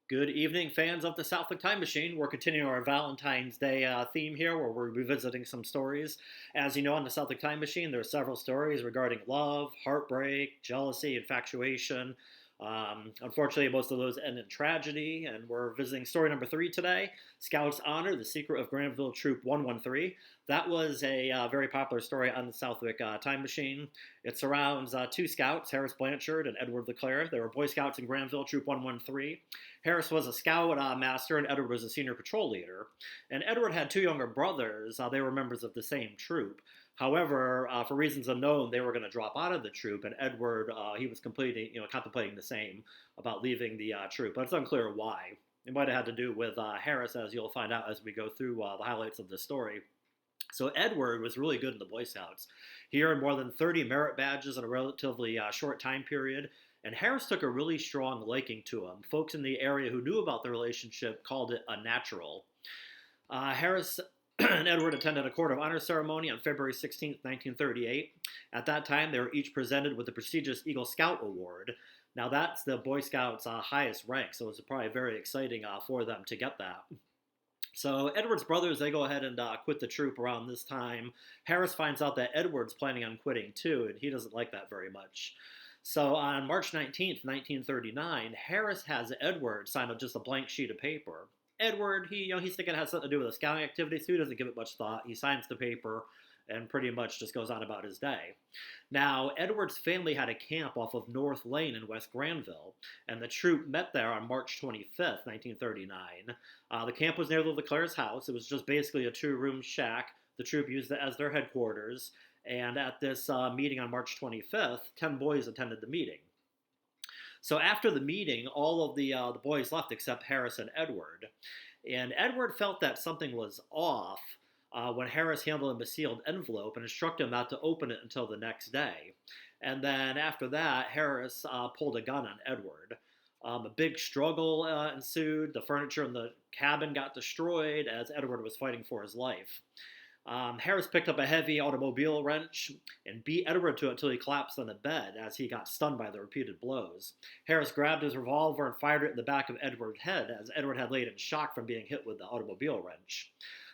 Good evening, fans of the Southwick Time Machine. We're continuing our Valentine's Day theme here, where we're revisiting some stories. As you know, on the Southwick Time Machine, there are several stories regarding love, heartbreak, jealousy, infatuation. Unfortunately, most of those end in tragedy, and we're visiting story number 3 today, Scout's Honor, The Secret of Granville Troop 113. That was a very popular story on the Southwick Time Machine. It surrounds two scouts, Harris Blanchard and Edward LeClair. They were Boy Scouts in Granville Troop 113. Harris was a scout master, and Edward was a senior patrol leader. And Edward had two younger brothers. They were members of the same troop. However, for reasons unknown, they were going to drop out of the troop, and Edward, he was contemplating the same about leaving the troop, but it's unclear why. It might have had to do with Harris, as you'll find out as we go through the highlights of the story. So Edward was really good in the Boy Scouts. He earned more than 30 merit badges in a relatively short time period, and Harris took a really strong liking to him. Folks in the area who knew about the relationship called it unnatural. Harris and Edward attended a Court of Honor ceremony on February 16, 1938. At that time, they were each presented with the prestigious Eagle Scout Award. Now, that's the Boy Scouts' highest rank, so it's probably very exciting for them to get that. So Edward's brothers, they go ahead and quit the troop around this time. Harris finds out that Edward's planning on quitting too, and he doesn't like that very much. So on March 19th, 1939, Harris has Edward sign up just a blank sheet of paper. Edward, he's thinking it has something to do with a scouting activity, so he doesn't give it much thought. He signs the paper and pretty much just goes on about his day. Now, Edward's family had a camp off of North Lane in West Granville, and the troop met there on March 25th, 1939. The camp was near the LeClair's house. It was just basically a two-room shack. The troop used it as their headquarters, and at this meeting on March 25th, 10 boys attended the meeting. So after the meeting, all of the boys left except Harris and Edward. And Edward felt that something was off when Harris handed him a sealed envelope and instructed him not to open it until the next day. And then after that, Harris pulled a gun on Edward. A big struggle ensued. The furniture in the cabin got destroyed as Edward was fighting for his life. Harris picked up a heavy automobile wrench and beat Edward to it until he collapsed on the bed as he got stunned by the repeated blows. Harris grabbed his revolver and fired it in the back of Edward's head as Edward had laid in shock from being hit with the automobile wrench.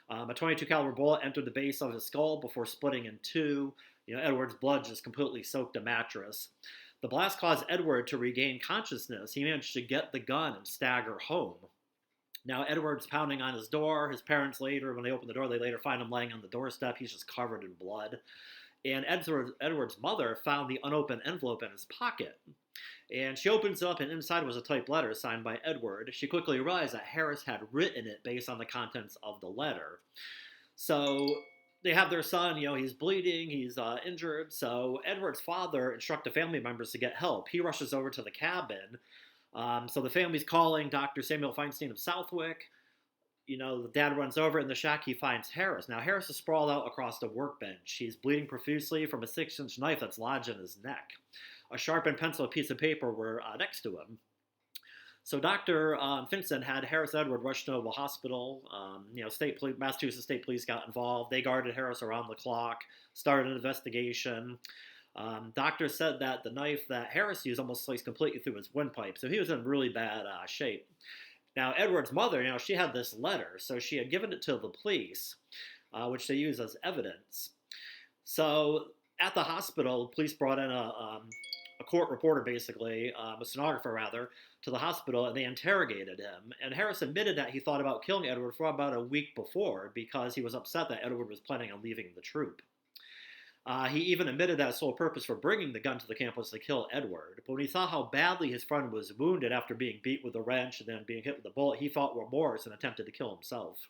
A .22 caliber bullet entered the base of his skull before splitting in two. Edward's blood just completely soaked the mattress. The blast caused Edward to regain consciousness. He managed to get the gun and stagger home. Now, Edward's pounding on his door. His parents later, when they open the door, they later find him laying on the doorstep. He's just covered in blood. And Edward's mother found the unopened envelope in his pocket. And she opens it up, and inside was a typed letter signed by Edward. She quickly realized that Harris had written it based on the contents of the letter. So they have their son, he's bleeding, he's injured. So Edward's father instructed family members to get help. He rushes over to the cabin. So the family's calling Dr. Samuel Feinstein of Southwick. The dad runs over in the shack. He finds Harris. Now, Harris is sprawled out across the workbench. He's bleeding profusely from a 6-inch knife that's lodged in his neck. A sharpened pencil and piece of paper were next to him. So Dr. Finson had Harris and Edward rushed to a hospital. Massachusetts State Police got involved. They guarded Harris around the clock, started an investigation. Doctors said that the knife that Harris used almost sliced completely through his windpipe, so he was in really bad shape. Now, Edward's mother, she had this letter, so she had given it to the police, which they used as evidence. So at the hospital, police brought in a court reporter, basically, a stenographer rather, to the hospital, and they interrogated him. And Harris admitted that he thought about killing Edward for about a week before because he was upset that Edward was planning on leaving the troop. He even admitted that his sole purpose for bringing the gun to the camp was to kill Edward. But when he saw how badly his friend was wounded after being beat with a wrench and then being hit with a bullet, he felt remorse and attempted to kill himself.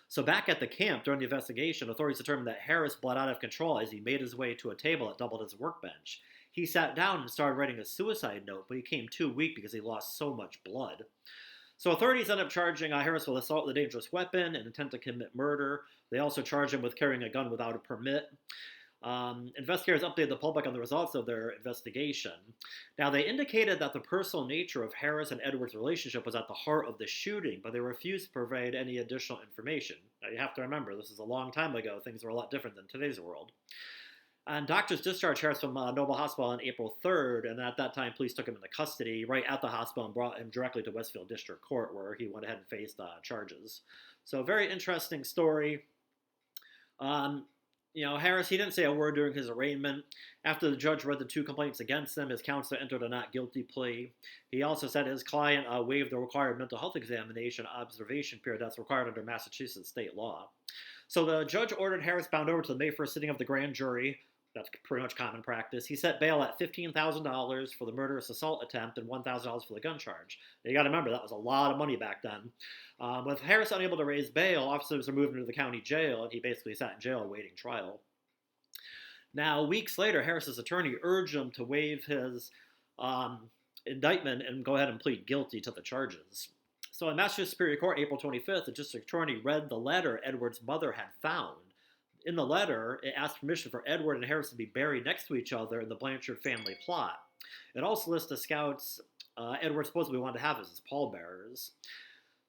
So back at the camp during the investigation, authorities determined that Harris bled out of control as he made his way to a table that doubled as a workbench. He sat down and started writing a suicide note, but he became too weak because he lost so much blood. So authorities ended up charging Harris with assault with a dangerous weapon and intent to commit murder. They also charged him with carrying a gun without a permit. Investigators updated the public on the results of their investigation. Now, they indicated that the personal nature of Harris and Edward's relationship was at the heart of the shooting, but they refused to provide any additional information. Now, you have to remember, this is a long time ago. Things were a lot different than today's world. And doctors discharged Harris from Noble Hospital on April 3rd, and at that time, police took him into custody right at the hospital and brought him directly to Westfield District Court, where he went ahead and faced charges. So, very interesting story. Um, Harris, he didn't say a word during his arraignment. After the judge read the two complaints against him, his counsel entered a not guilty plea. He also said his client waived the required mental health examination observation period that's required under Massachusetts state law. So the judge ordered Harris bound over to the May 1st sitting of the grand jury. That's pretty much common practice. He set bail at $15,000 for the murderous assault attempt and $1,000 for the gun charge. Now, you got to remember, that was a lot of money back then. With Harris unable to raise bail, officers were moved into the county jail, and he basically sat in jail awaiting trial. Now, weeks later, Harris's attorney urged him to waive his indictment and go ahead and plead guilty to the charges. So in Massachusetts Superior Court, April 25th, the district attorney read the letter Edward's mother had found. In the letter, it asked permission for Edward and Harris to be buried next to each other in the Blanchard family plot. It also lists the scouts Edward supposedly wanted to have as his pallbearers.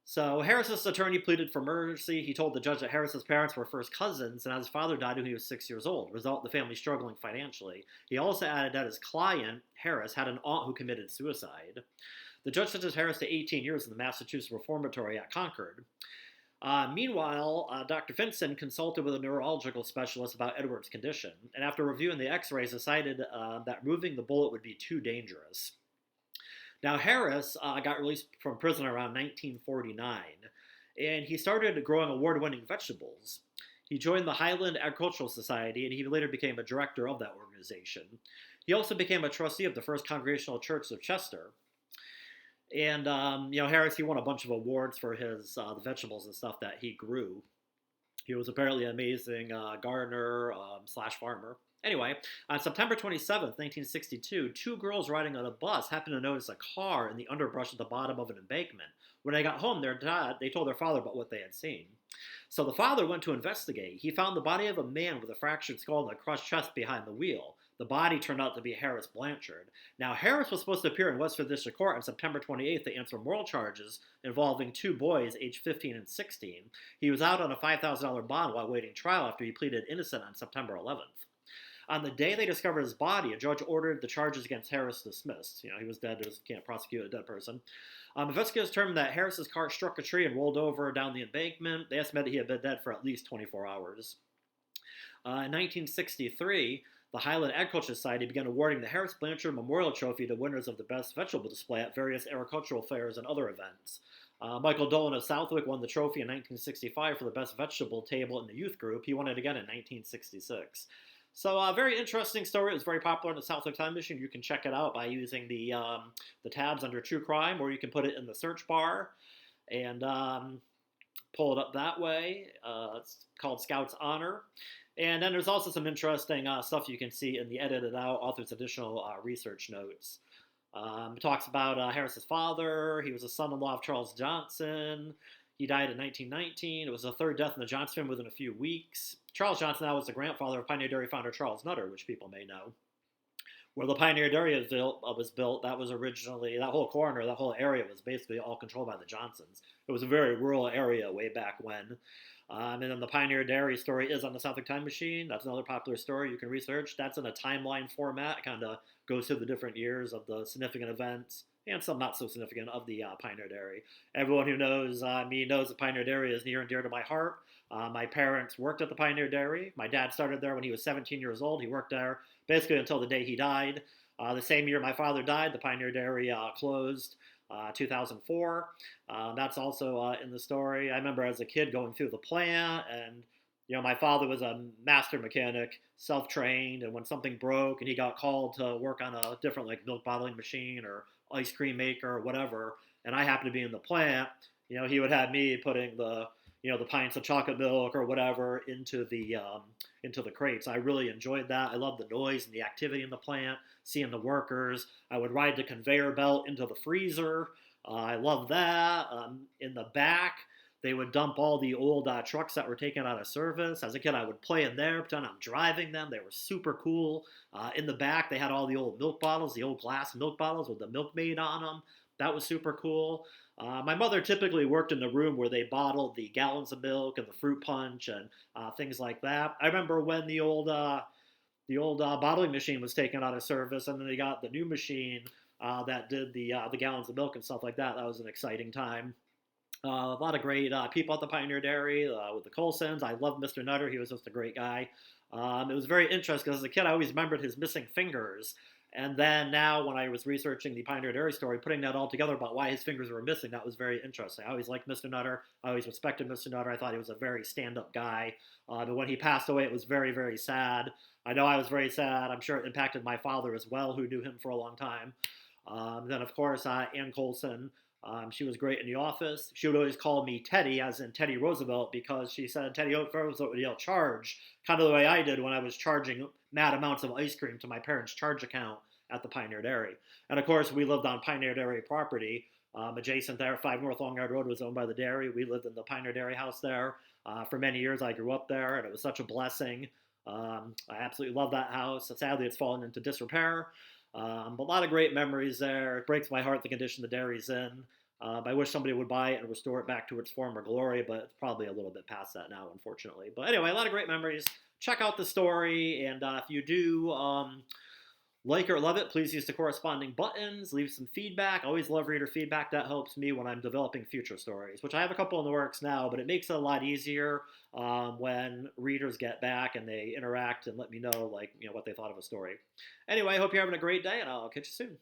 So Harris's attorney pleaded for mercy. He told the judge that Harris's parents were first cousins, and as his father died when he was 6 years old, resulting in the family struggling financially. He also added that his client, Harris, had an aunt who committed suicide. The judge sentenced Harris to 18 years in the Massachusetts Reformatory at Concord. Meanwhile, Dr. Vinson consulted with a neurological specialist about Edward's condition, and after reviewing the x-rays, decided that removing the bullet would be too dangerous. Now, Harris got released from prison around 1949, and he started growing award-winning vegetables. He joined the Highland Agricultural Society, and he later became a director of that organization. He also became a trustee of the First Congregational Church of Chester. And, Harris, he won a bunch of awards for his the vegetables and stuff that he grew. He was apparently an amazing gardener / farmer. Anyway, on September 27th, 1962, two girls riding on a bus happened to notice a car in the underbrush at the bottom of an embankment. When they got home, they told their father about what they had seen. So the father went to investigate. He found the body of a man with a fractured skull and a crushed chest behind the wheel. The body turned out to be Harris Blanchard. Now, Harris was supposed to appear in Westfield District Court on September 28th to answer moral charges involving two boys aged 15 and 16. He was out on a $5,000 bond while waiting trial after he pleaded innocent on September 11th. On the day they discovered his body, a judge ordered the charges against Harris dismissed. He was dead, can't prosecute a dead person. Investigators determined that Harris's car struck a tree and rolled over down the embankment. They estimated he had been dead for at least 24 hours. In 1963, the Highland Agricultural Society began awarding the Harris Blanchard Memorial Trophy to winners of the best vegetable display at various agricultural fairs and other events. Michael Dolan of Southwick won the trophy in 1965 for the best vegetable table in the youth group. He won it again in 1966. So a very interesting story. It was very popular in the Southwick Time Machine. You can check it out by using the tabs under True Crime, or you can put it in the search bar and pull it up that way. It's called Scout's Honor. And then there's also some interesting stuff you can see in the edited out author's additional research notes. It talks about Harris's father. He was a son-in-law of Charles Johnson. He died in 1919. It was the third death in the Johnson family within a few weeks. Charles Johnson now was the grandfather of Pioneer Dairy founder Charles Nutter, which people may know. Where the Pioneer Dairy was built, that was originally, that whole corner, that whole area was basically all controlled by the Johnsons. It was a very rural area way back when. And then the Pioneer Dairy story is on the Southwick Time Machine. That's another popular story you can research. That's in a timeline format. It kind of goes through the different years of the significant events and some not so significant of the Pioneer Dairy. Everyone who knows me knows the Pioneer Dairy is near and dear to my heart. My parents worked at the Pioneer Dairy. My dad started there when he was 17 years old. He worked there basically until the day he died. The same year my father died, the Pioneer Dairy closed, 2004. That's also in the story. I remember as a kid going through the plant, and my father was a master mechanic, self-trained, and when something broke and he got called to work on a different milk bottling machine or ice cream maker or whatever, and I happened to be in the plant, he would have me putting the pints of chocolate milk or whatever into the crates. I really enjoyed that. I loved the noise and the activity in the plant, seeing the workers. I would ride the conveyor belt into the freezer. I loved that. In the back, they would dump all the old trucks that were taken out of service. As a kid, I would play in there, pretend I'm driving them. They were super cool. In the back, they had all the old milk bottles, the old glass milk bottles with the milkmaid on them. That was super cool. My mother typically worked in the room where they bottled the gallons of milk and the fruit punch and things like that. I remember when the old The old bottling machine was taken out of service, and then they got the new machine that did the gallons of milk and stuff like that. That was an exciting time. A lot of great people at the Pioneer Dairy with the Colsons. I love Mr. Nutter. He was just a great guy. It was very interesting because as a kid, I always remembered his missing fingers. And then now, when I was researching the Pioneer Dairy story, putting that all together about why his fingers were missing, that was very interesting. I always liked Mr. Nutter. I always respected Mr. Nutter. I thought he was a very stand-up guy. But when he passed away, it was very, very sad. I know I was very sad. I'm sure it impacted my father as well, who knew him for a long time. Then, of course, Ann Coulson. She was great in the office. She would always call me Teddy, as in Teddy Roosevelt, because she said Teddy Roosevelt would yell charge, kind of the way I did when I was charging mad amounts of ice cream to my parents' charge account at the Pioneer Dairy. And of course, we lived on Pioneer Dairy property. Adjacent there, 5 North Long Yard Road was owned by the dairy. We lived in the Pioneer Dairy house there. For many years, I grew up there, and it was such a blessing. I absolutely love that house. Sadly, it's fallen into disrepair. But a lot of great memories there. It breaks my heart the condition the dairy's in. I wish somebody would buy it and restore it back to its former glory, but it's probably a little bit past that now, unfortunately. But anyway, a lot of great memories. Check out the story, and if you do like or love it, please use the corresponding buttons. Leave some feedback. I always love reader feedback. That helps me when I'm developing future stories, which I have a couple in the works now, but it makes it a lot easier when readers get back and they interact and let me know, like, what they thought of a story. Anyway, I hope you're having a great day, and I'll catch you soon.